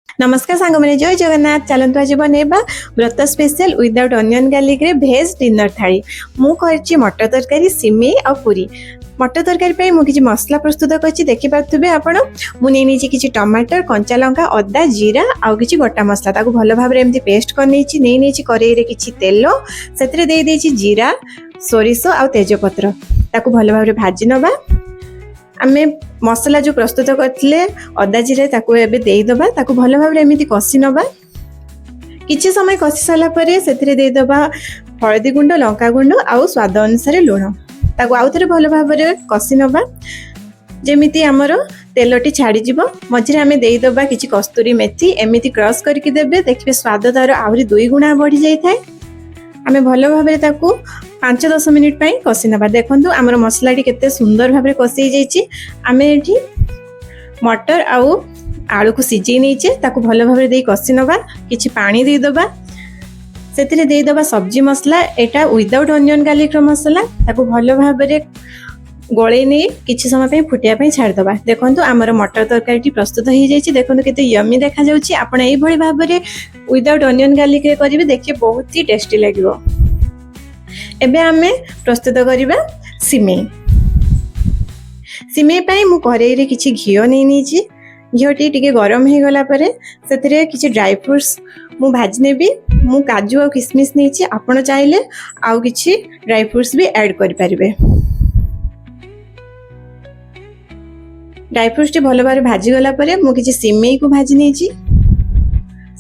नमस्कार सांग मैंने जय जगन्नाथ चलतु आज बनैबा व्रत स्पेशल विदाउट अनियन गार्लिक रे भेज डिनर थाली मु करछि मटर तरकारी सिमेई आ पूरी मटर तरकारी पे मु किछि मसला प्रस्तुत करछि देखि पाथुबे आपण मु नै नीछि किछि टमाटर कंचा लंका अदा जीरा आ किछि गोटा मसला ताको भलो भाबरे एमती पेस्ट कर नीछि नै नीछि करेई रे किछि तेल सेतरे देई देछि जीरा सोरिष आ तेजपत्र ताको भलो भाबरे भाजी नबा आमे मसला जो प्रस्तुत करथिले अदा जीरा ताको एबे देई दबा ताको भलो भाबरे एमिति कसी नबा किछि समय कसी साला परे सेतरे देई दबा हळदी गुंड लंका गुंड आ स्वाद अनुसार लूण ताको आउथरे भलो भाबरे कसी नबा जेमिति हमर तेलटी छाड़ी जिवो मझिरे आमे देई दबा किछि कस्तूरी मेथी एमिति क्रश करके देबे देखबे स्वाद तार आउरी 2 गुणा बढ़ी जाई थाए आमे भलो भाबरे ताको 5-10 मिनिट पाई कसी नबा देखंतु हमर मसलाटी केते सुंदर भाबरे कसी जाईची आमे एठी मटर आउ आलू को सिझेई नेचे ताको भलो भाबरे देई कसी नबा किछि पानी देई दबा सेतिरे देई दबा सब्जी मसला एटा विदाउट अनियन गार्लिक रो मसला ताको भलो भाबरे गोळे नै किछि समय पे फुटिया पे छाड़ दबा देखंतु हमर मटर तरकारी प्रस्तुत हो जाईची देखंतु केते यम्मी देखा जाउची आपण एई भଳି भाबरे विदाउट अनियन गार्लिक रे करिवे देखिए बहुत ही टेस्टी लागिवो एबे आमे प्रस्तुत करिबा सिमेई सिमेई पाई मु करेई रे किछि घियो नै नीची घियोटी टिके गरम हे गला परे सेतिरे किछि ड्राई फ्रूट्स मु भाज नेबी मु काजू आ किशमिश नेची आपण चाहिले आउ किछि ड्राई फ्रूट्स भी ऐड करि परिबे ड्राई फ्रूट्स टी भलो बारे भाजी गला परे मु किछि सिमेई को भाजी नेची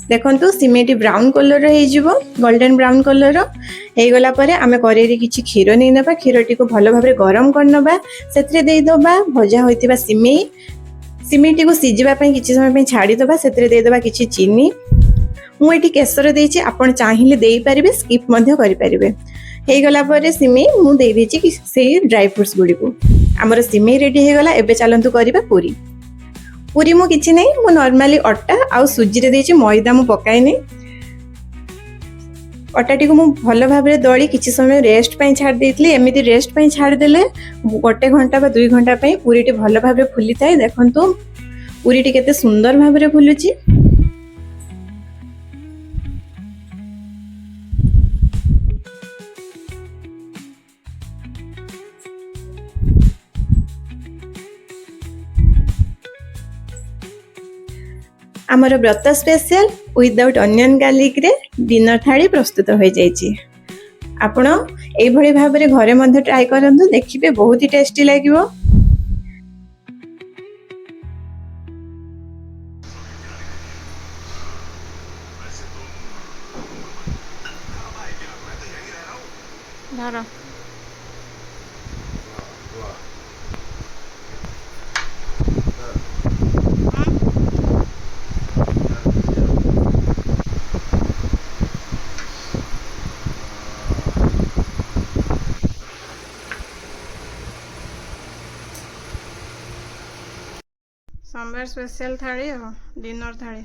देखंतु सिमेटी ब्राउन कलर रो हे जिवो गोल्डन ब्राउन कलर रो हे गला परे आमे करेरी किछि खीरो नै नबा खीरोटी को भलो भाबरे गरम करनबा सेतरे देई दबा भजा होइतिबा सिमेटी को सिजिबा पई किछि समय पई छाडी दबा सेतरे देई दबा किछि चीनी मु एठी केसर देइछि आपण चाहिले देई परिबे स्किप मध्य करि परिबे हे गला परे सिमेई मु देई देछि कि सेही ड्राई फ्रूट्स गुडी को हमर सिमेई रेडी हे गला एबे चलंतु करिबा पूरी पूरी मु किछि नै मु नॉर्मली अट्टा आ सुजी रे देछि मैदा मु पकाइ नै अट्टाटी को मु भलो भाबरे दळी किछि समय रेस्ट पई छाड देइतली एमिति रेस्ट पई छाड देले 1 घंटा बा 2 घंटा पई पूरीटी भलो भाबरे फुली थाए देखंतु पूरीटी केते सुंदर भाबरे फुलुची आमर व्रत स्पेशल विदाउट अनियन गार्लिक रे डिनर थाली प्रस्तुत हो जाइए आपण एई भली भाबरे घरे मध्ये ट्राई करंतु देखिबे बहुत ही टेस्टी लागिवो धर सोमवार स्पेशल थाली हो डिनर थाली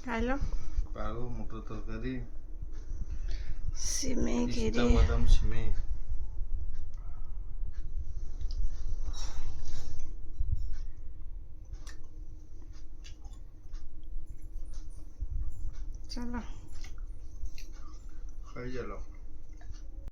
खाइलो पागो मटर तरकारी सिमेई पिस्ता बादाम सिमेई चलो खाई चलो